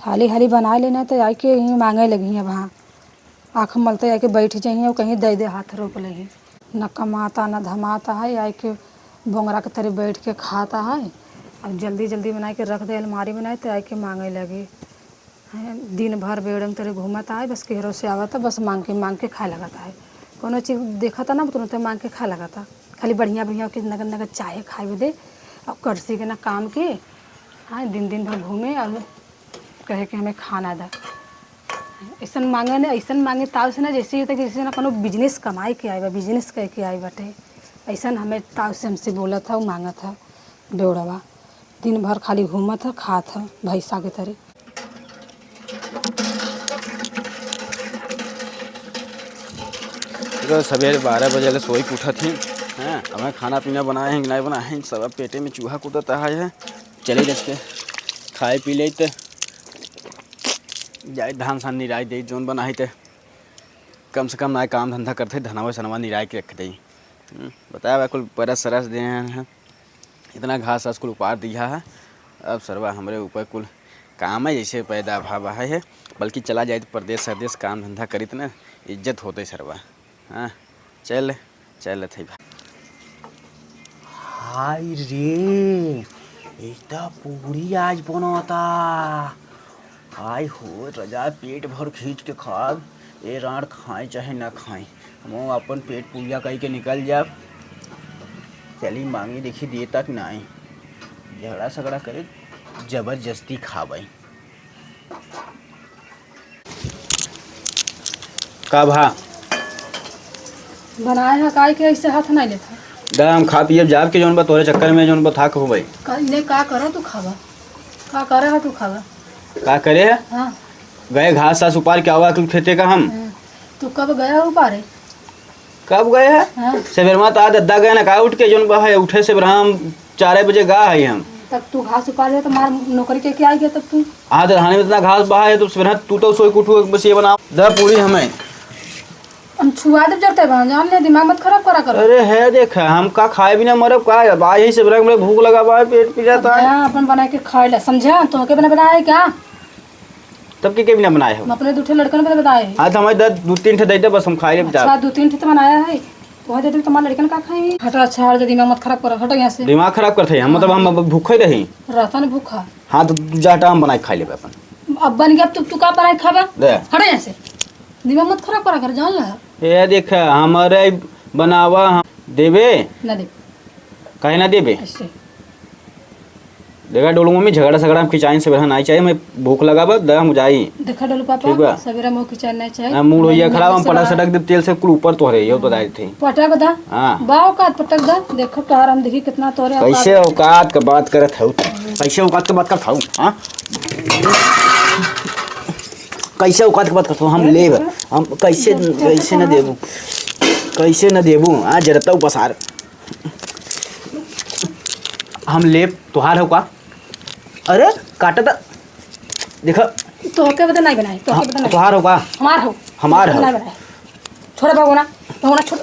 हाली हाली बना लेना तो आई के यहीं मांगे लगी है वहाँ आँख मलते आके बैठ जाइए और कहीं दे दे हाथ रोक लगी। न कमाता न धमाता है, आई के बोंगरा के तरह बैठ के खाता है और जल्दी जल्दी बना के रख दे अलमारी बनाए तो आई के मांगे लगी। दिन भर बेड़ंग तरह घूमता है, बस केहरों से आवता बस मांग के खाए लगाता है। कोनो चीज़ देखा था ना तुरंत मांग के खा लगाता, खाली बढ़िया बढ़िया के नगर नगर चाहे खाए दे और कर्सी के ना काम के। हाँ, दिन दिन भर घूमे और कहे कि हमें खाना दा। ऐसा मांगे ना ऐसा मांगे ताव से ना जैसे होता है कि जैसे ना कोनो बिजनेस कमाई के आए बा, बिजनेस कह के आए बाटे। ऐसा हमें ताव से हमसे बोला था और मांगा था बेवड़वा। दिन भर खाली घूमा था खा था भैंसा के तरह। तो सवेरे 12 बजे ले सोई के उठा थी। हैं हमें खाना पीना बनाए हैं कि नहीं बनाए हैं, सब पेटे में चूहा कूदता है। चले जस के खाए पी ले तो जाए धान सान निराई दे जोन बनाई तो कम से कम ना काम धंधा करते धनवा सनवा निराई के रख दे। बताया भाई कुल परस सरस दे हैं, इतना घास वास कुल उपार दिया है। अब सरवा हमारे ऊपर कुल काम है जैसे पैदा भाव है, बल्कि चला जाए तो प्रदेश सरदेश काम धंधा करी तो ना इज्जत होते सरवा। हाँ चल चल थे भाई। हाय रे इतना पूरी आज बनता। हाय हो रजा पेट भर खींच के खा ए राण खाए चाहे ना खाए हम अपन पेट पूजा कह के निकल जाब। चली मांगी देखी दे तक नहीं झगड़ा सगड़ा करे जबरदस्ती खाबई का भा बनाए हैं काय के ऐसे हाथ नहीं लेता दा हम खा पिए जाब के जोन बा तोरे चक्कर में जोन बा थाक हो भाई। ने का करो तू खावा, का करे है तू खावा का करे है। हाँ गए घास सास उपार क्या हुआ कुल खेते का हम। तू कब गया उपारे? कब गए है हाँ सवेर में तो दद्दा गए ना का उठ के जोन बा है उठे से हम 4 बजे गा है हम। तब तू घास उपार ले तो मार नौकरी के क्या आ गया तब तू। हाँ तो धाने में इतना घास बहा है तो सवेर तू तो सोई उठू बस ये बना दा पूरी हमें हम छुआ दे जरते बा जान ले दिमाग मत खराब करा कर। अरे है देख हम का खाए बिना मरब का आज ही से मेरे भूख लगा बा पेट पी जाता है। अपन बना के खा ले समझा तो के बना बनाए क्या तब के बिना बनाए हो हम अपने दूठे लड़कन को बताए। हाँ तो हमें 2-3 ठे दे दे बस हम खाए ले अच्छा 2-3 ठे तो बनाया है तो दे दे तुम्हारे लड़कन का खाएंगे। हटा अच्छा दिमाग मत खराब कर, हट यहाँ से। दिमाग खराब करते हम मतलब हम भूखे रही रहता ना भूखा। हाँ तो जा हटा हम बनाए खा ले अपन। अब बन गया तू का बनाए खाबा दे हट यहाँ से, दिमाग मत खराब करा कर जान ला। ये देख हमारे बनावा हम देबे ना दे कहे ना देबे ऐसे देखा डोलूंगा में झगड़ा सगड़ा खिंचाई से बहन नहीं चाहिए मैं भूख लगा बा दा हम जाई देखा डोलू ठीक पापा बा। सवेरा मुंह खिंचाना नहीं चाहिए ना मूड होइया खराब हम पटा सटक दे तेल से कुल ऊपर तो रही हो बताई थी पटक दा हां बाव का पटक दा देखो तोहार हम देखी कितना तोरे कैसे औकात का बात करत हूं कैसे औकात का बात करत हूं। हां कैसे औकात की बात करत हूं हम लेब हम कैसे न देबू कैसे न देबू आ जरता पसार हम लेब तोहार हो का। अरे काटा था देखो तो के बता नहीं बनाए तो के बता नहीं तोहार हो का हमार हो नहीं बनाए छोड़ भगोना भगोना छोड़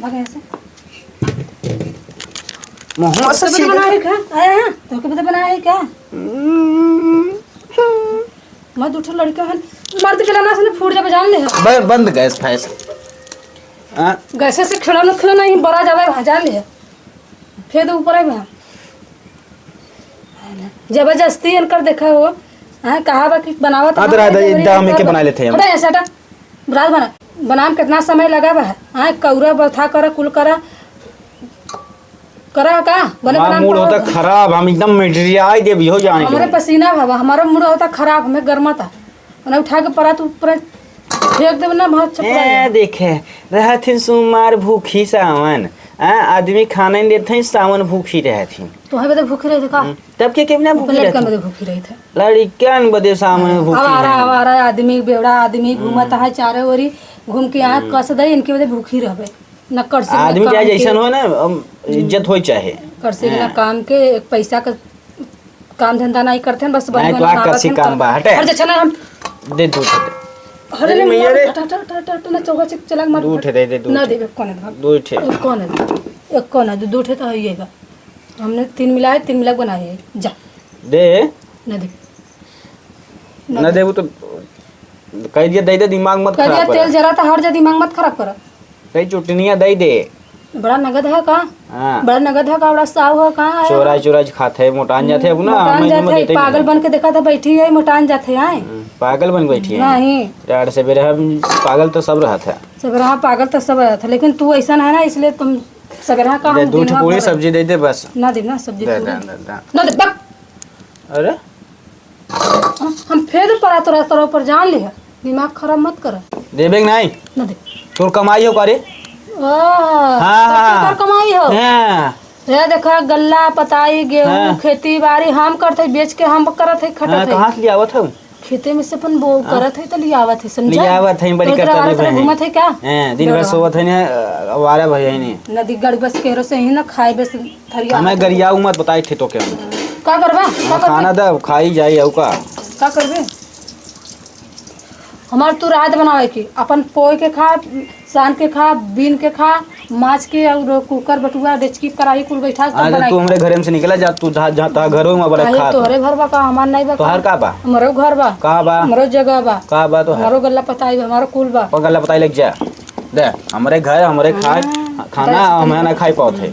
भाग ऐसे मोहम्मद से बना है क्या आया है तो के बता बनाया है क्या मत उठ लड़का है मर्द के लाना से फूट जा जान ले बंद गैस फैस हां गैस से खिला नहीं बड़ा जावे भाजा ले फिर तो ऊपर है जबरदस्ती इनकर देखा हो। हां कहा बा कि बनावा तो आदर इदा हम के बना लेते हैं हटा ऐसा हटा रात बना कितना समय लगा बा। हां कौरा बथा कर कुल करा का बने बना मूड होता खराब हम एकदम मिटरियाई दे भी हो जाने हमारे पसीना भावा हमारा मूड होता खराब हमें गर्माता उन्हें उठा के परा तो ऊपर फेंक दे ना बहुत ए देखे रहथिन सुमार भूखी सावन आदमी खाना नहीं देते सावन भूखी रहती तो है बदे भूखी रही था तब के ना भूखी लड़कन बदे भूखी रही था लड़कन बदे सावन भूखी आवारा आदमी बेवड़ा आदमी घूमता है चारों ओरी घूम के यहाँ कस दे इनके बदे भूखी रहबे न कर से आदमी क्या जैसन हो ना इज्जत हो चाहे कर से ना काम के एक पैसा का काम धंधा नहीं करते बस नहीं तो कर सी काम बा हटे और जछना हम दे दूध अरे मैया रे हट ना चौका से चला मत दूध दे दूध ना दे कोने भाग दूध एक कोने तो है ये बा हमने 3 मिलाए 3 मिला के बनाए है। जा दे न दे न दे वो तो कह दिया दे दे, दिमाग मत कह दिया खराब तेल कर। जरा था हर जा दिमाग मत खराब कर। कई चुटनिया दे दे। बड़ा नगद है का? हाँ बड़ा नगद है का? बड़ा साव है का? चोरा चोरा खाते है, मोटान जाते है ना। मोटान हमें जाते देते है, पागल बन के देखा था बैठी है मोटान जाते हैं। पागल बन बैठी है नहीं यार से बेरे पागल तो सब रहा था। सबरहा पागल तो सब रहता, लेकिन तू ऐसा है ना, इसलिए तुम सबरहा का हम दूध दिनवा पूरी भर- सब्जी दे दे बस। ना दे ना सब्जी दे पूरी दे दे दे। ना दे बक। अरे हम फिर पड़ा तोरा तोरा पर जान ले, दिमाग खराब मत कर। देबे कि नहीं? ना दे तोर कमाई हो करे। हाँ कमाई हो। हाँ रे देखा गल्ला पताई गेहूं हाँ। खेती बाड़ी हम करते बेच के हम करत है हाँ, खटत है कहाँ से लिया आवत हूँ? खेते में से अपन वो करत है तो लियावत है समझा। लियावत है बड़ी तो तोरा करता वाला तरह घूमत है क्या? दिन भर सोवत है ने आवारा भई है ने। नदी गड़ी बस केरो से ही ना खाए बस थरिया हमें गरियाऊ मत बताई थे तो के हम। का करबा का खाना करबे दा खाई जाई औ का। करबे हमार तू रात बनावे की अपन पोय के खा, सान के खा, बीन के खा, माछ के और कुकर बटुआ डेचकी कराही कुल बैठा के आज बनाई। तू हमरे घरे में से निकला जा, तू जहाँ तहाँ घरों में बड़ा काहे खा। तोहरे घर बा का हमार नहीं बा? तोहार का बा? हमरो घर बा, का बा? हमरो जगह बा, का बा तो है? हमारो गल्ला पताई बा, हमारो कुल बा। पगला बताई लग जा। दे हमरे घर हमरे खाए खाना हमें ना खाई पाओ थे।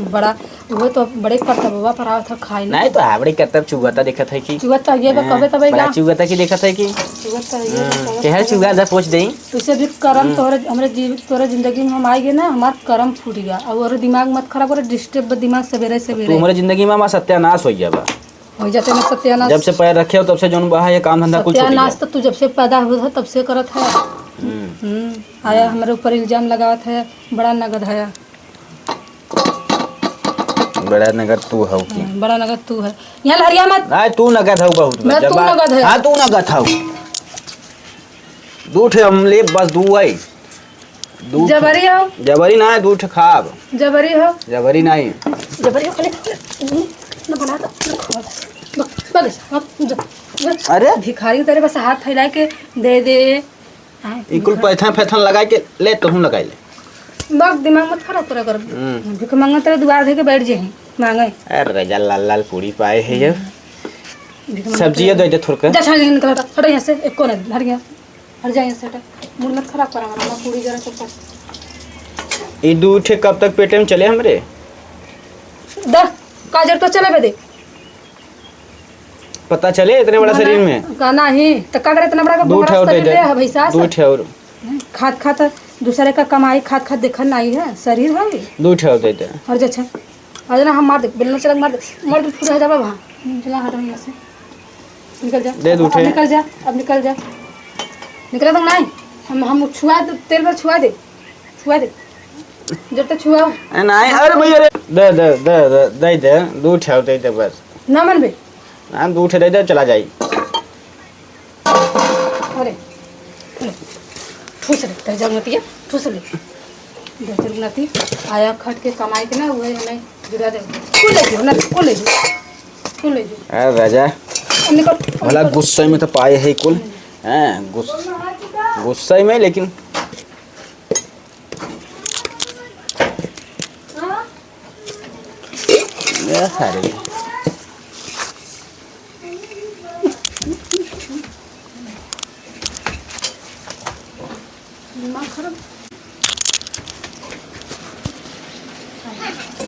बड़ा वो तो बड़े कर्तव्यवा पर आवत था खाई नहीं तो हावड़ी करतब चुगता देखत है कि चुगत तो ये बा कबे तबे बड़ा गा चुगता की देखत है कि चुगत तो ये बा कबे केहर चुगा जा पूछ देई। तुझसे भी कर्म तोहरे हमरे जीव तोहरे जिंदगी में हम आएंगे ना, हमार कर्म फूट गया और दिमाग मत खराब करे, डिस्टर्ब दिमाग सवेरे तू सवेरे हमरे जिंदगी में सत्यानाश हो गया बा। हो जाते ना सत्यानाश। जब से पैर रखे हो तब से जोन बहा ये काम धंधा कुछ छूट सत्यानाश गया। तो तू जब से पैदा हुआ था तब से करत है। आया हमारे ऊपर इल्जाम लगावत है, बड़ा नगद है। बड़ा नगर तू हौ की। बड़ा नगद तू है। यहाँ लहरिया मत। आय तू नगद हौ बहुत। मैं तू नगद है। हां तू नगद हौ। दूठ हमले बस दू है। दूठ जबरी हो, जबरी ना है, दूठ खाब। जबरी हो, जबरी नहीं। जबरी हो खाली ना बना दो बस बस। अरे भिखारी तेरे बस हाथ फैला के दे दे। इकुल पैथा पैथन लगा के ले तो हूं लगा ले। बक दिमाग मत खराब करा कर। भिख मांगा तेरे दुआर दे के बैठ जे मांगे। अरे रजा लाल लाल पूरी पाए है ये। भिख मांगा सब्जी दे दे थोड़ के। जा छान निकल हट यहाँ से, एक कोने हट गया, हट जा यहाँ से हट। मूड मत खराब करा हमारा पूरी जरा चुप ये दूठ कब तक पेटे में चले हमरे? द काजर तो चले बे दे पता चले इतने बड़ा शरीर में। का नहीं तो का करे इतना बड़ा का दूठ बड़ा और दे शरीर दे। ले है भैसा दूठ और खात खात दूसरे का कमाई खात खात देखन नहीं है शरीर है ये। दूठ और दे दे। और जे अच्छा आ जाना हम मार दे बेलना चलक मार दे पूरा जा बाबा चला हट यहाँ से निकल जा। दे दूठे। अब निकल जा, अब निकल जा, निकला तो नहीं हम छुआ दे, तेल पर छुआ दे जब तक छुआ नहीं अरे भैया रे दे दे दे दे दे दे दूठ और दे दे बस। ना मन बे ना दूठ दे दे चला जाई। अरे ठूस ले तेरे जगमती है ठूस ले दे जगमती आया खट के कमाई के ना वही हमें गिरा दे कौन ले जो ना कौन ले जो अरे राजा अब निकल भला गुस्से में तो पाए है कुल हैं गुस्से में लेकिन ये सारे दिमाग खराब